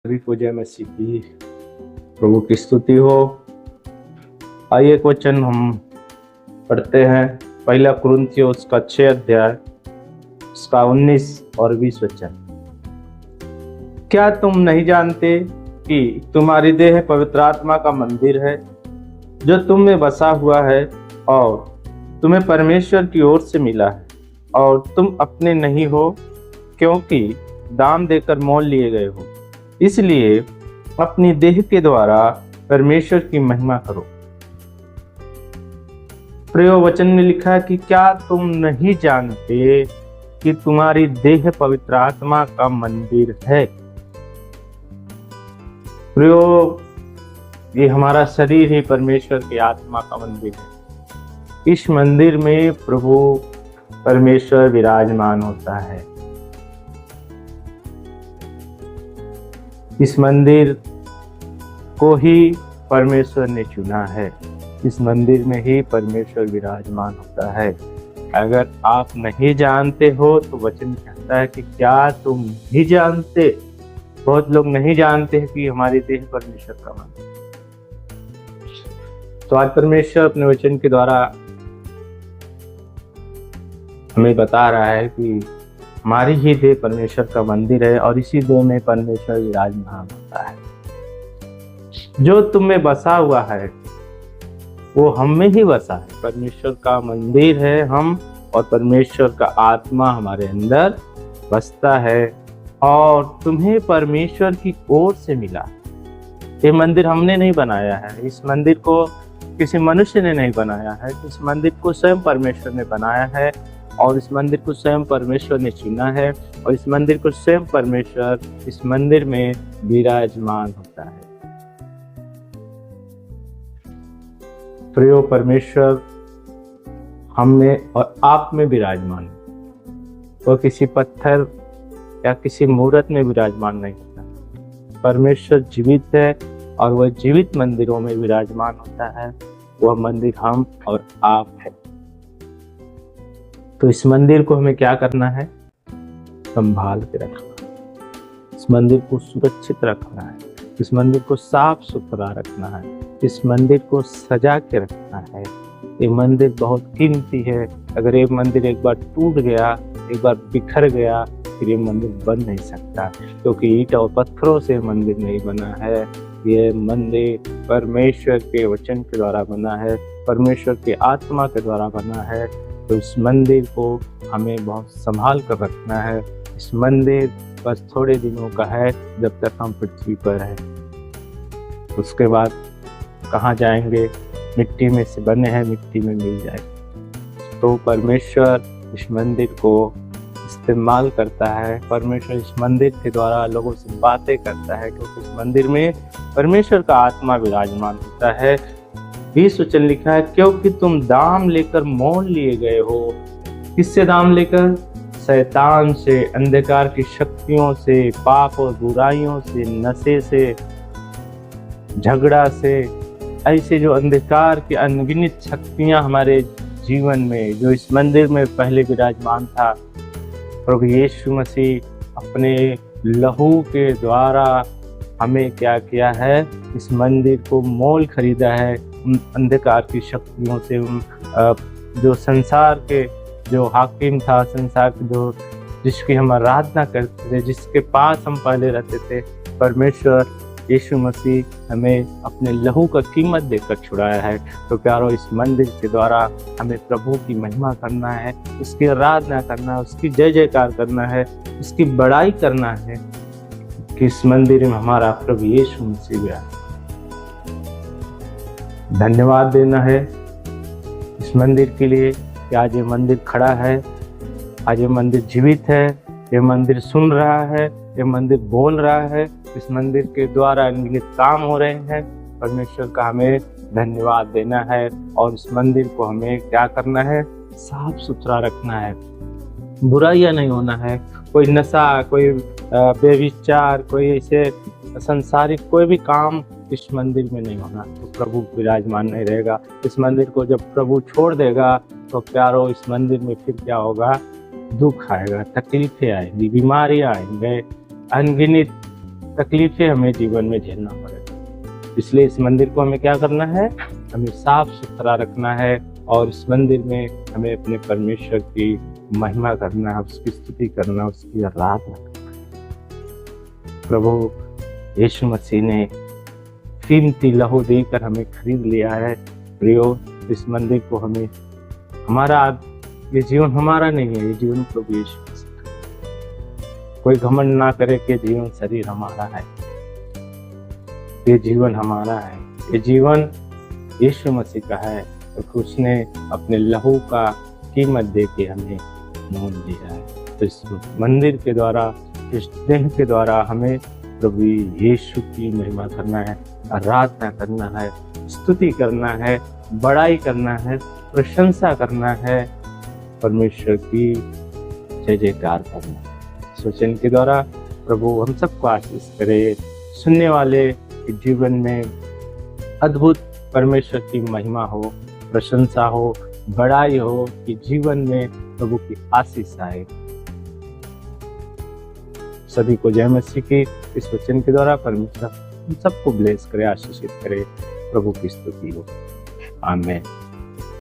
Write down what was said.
सभी को जय मसीह की। प्रभु की स्तुति हो। आइए एक वचन हम पढ़ते हैं। पहला कुरिन्थियों उसका 6 अध्याय उसका 19 और 20 वचन। क्या तुम नहीं जानते कि तुम्हारी देह पवित्र आत्मा का मंदिर है जो तुम में बसा हुआ है और तुम्हें परमेश्वर की ओर से मिला है और तुम अपने नहीं हो, क्योंकि दाम देकर मोल लिए गए हो। इसलिए अपनी देह के द्वारा परमेश्वर की महिमा करो। प्रयोग वचन में लिखा है कि क्या तुम नहीं जानते कि तुम्हारी देह पवित्र आत्मा का मंदिर है। प्रयोग ये हमारा शरीर ही परमेश्वर की आत्मा का मंदिर है। इस मंदिर में प्रभु परमेश्वर विराजमान होता है। इस मंदिर को ही परमेश्वर ने चुना है। इस मंदिर में ही परमेश्वर विराजमान होता है। अगर आप नहीं जानते हो तो वचन कहता है कि क्या तुम नहीं जानते। बहुत लोग नहीं जानते हैं कि हमारी देह परमेश्वर का मंदिर। तो आज परमेश्वर अपने वचन के द्वारा हमें बता रहा है कि हमारी ही देह परमेश्वर का मंदिर है और इसी देह में परमेश्वर विराजमान होता है। जो तुम में बसा हुआ है वो हम में ही बसा है। परमेश्वर का मंदिर है हम, और परमेश्वर का आत्मा हमारे अंदर बसता है और तुम्हें परमेश्वर की ओर से मिला। ये मंदिर हमने नहीं बनाया है। इस मंदिर को किसी मनुष्य ने नहीं बनाया है। इस मंदिर को स्वयं परमेश्वर ने बनाया है और इस मंदिर को स्वयं परमेश्वर ने चुना है और इस मंदिर को स्वयं परमेश्वर इस मंदिर में विराजमान होता है। प्रिय परमेश्वर हम में और आप में विराजमान है। वो किसी पत्थर या किसी मूर्त में विराजमान नहीं होता। परमेश्वर जीवित है और वह जीवित मंदिरों में विराजमान होता है। वह मंदिर हम और आप है। तो इस मंदिर को हमें क्या करना है? संभाल के रखना है। इस मंदिर को सुरक्षित रखना है। इस मंदिर को साफ सुथरा रखना है। इस मंदिर को सजा के रखना है। ये मंदिर बहुत कीमती है। अगर ये मंदिर एक बार टूट गया, एक बार बिखर गया, फिर ये मंदिर बन नहीं सकता, क्योंकि ईंट और पत्थरों से मंदिर नहीं बना है। ये मंदिर परमेश्वर के वचन के द्वारा बना है, परमेश्वर की आत्मा के द्वारा बना है। तो इस मंदिर को हमें बहुत संभाल कर रखना है। इस मंदिर बस थोड़े दिनों का है, जब तक हम पृथ्वी पर हैं। उसके बाद कहाँ जाएंगे? मिट्टी में से बने हैं, मिट्टी में मिल जाएंगे। तो परमेश्वर इस मंदिर को इस्तेमाल करता है। परमेश्वर इस मंदिर के द्वारा लोगों से बातें करता है, क्योंकि इस मंदिर में परमेश्वर का आत्मा विराजमान होता है। 20 वचन लिखा है, क्योंकि तुम दाम लेकर मोल लिए गए हो। किससे दाम लेकर? शैतान से, अंधकार की शक्तियों से, पाप और बुराइयों से, नशे से, झगड़ा से, ऐसे जो अंधकार की अनगिनत शक्तियां हमारे जीवन में जो इस मंदिर में पहले विराजमान था, प्रभु यीशु मसीह अपने लहू के द्वारा हमें क्या किया है? इस मंदिर को मोल खरीदा है। उन अंधकार की शक्तियों से, उन जो संसार के जो हाकिम था, संसार के जो जिसकी हम आराधना करते थे, जिसके पास हम पहले रहते थे, परमेश्वर यीशु मसीह हमें अपने लहू का कीमत देकर छुड़ाया है। तो प्यारो, इस मंदिर के द्वारा हमें प्रभु की महिमा करना है, उसकी आराधना करना है, उसकी जय जयकार करना है, उसकी बड़ाई करना है कि इस मंदिर में हमारा प्रभु यीशु मसीह गया। धन्यवाद देना है इस मंदिर के लिए कि आज ये मंदिर खड़ा है, आज ये मंदिर जीवित है, ये मंदिर सुन रहा है, ये मंदिर बोल रहा है। इस मंदिर के द्वारा अनगिनत काम हो रहे हैं। परमेश्वर का हमें धन्यवाद देना है और इस मंदिर को हमें क्या करना है? साफ सुथरा रखना है। बुराइयां नहीं होना है। कोई नशा, कोई बेविचार, कोई ऐसे संसारिक कोई भी काम इस मंदिर में नहीं होना। तो प्रभु विराजमान नहीं रहेगा। इस मंदिर को जब प्रभु छोड़ देगा तो प्यारो, इस मंदिर में फिर क्या होगा? दुख आएगा, तकलीफें आएंगी, बीमारियां आएंगे, अनगिनत तकलीफें हमें जीवन में झेलना पड़ेगा। इसलिए इस मंदिर को हमें क्या करना है, हमें साफ सुथरा रखना है और इस मंदिर में हमें अपने परमेश्वर की महिमा करना है, उसकी स्तुति करना, उसकी आराधना करना। प्रभु यीशु मसीह ने कीमती लहू देकर हमें खरीद लिया है। प्रियो, इस मंदिर को हमें, हमारा ये जीवन हमारा नहीं है, ये जीवन प्रभु यीशु मसीह का। कोई घमंड ना करे कि जीवन शरीर हमारा है, ये जीवन हमारा है, ये जीवन यीशु मसीह का है और उसने अपने लहू का कीमत दे के हमें मोल दिया है। तो इस मंदिर के द्वारा, इस देह के द्वारा हमें प्रभु यीशु की महिमा करना है, आराधना करना है, स्तुति करना है, बड़ाई करना है, प्रशंसा करना है, परमेश्वर की जय जयकार करना है। इस वचन के द्वारा प्रभु हम सबको आशीष करे, सुनने वाले के जीवन में अद्भुत परमेश्वर की महिमा हो, प्रशंसा हो, बड़ाई हो, कि जीवन में प्रभु की आशीष आए। सभी को जय मसीह की। इस वचन के द्वारा परमेश्वर हम सबको ब्लेस करे, आशीषित करे। प्रभु की स्तुति हो। आमीन।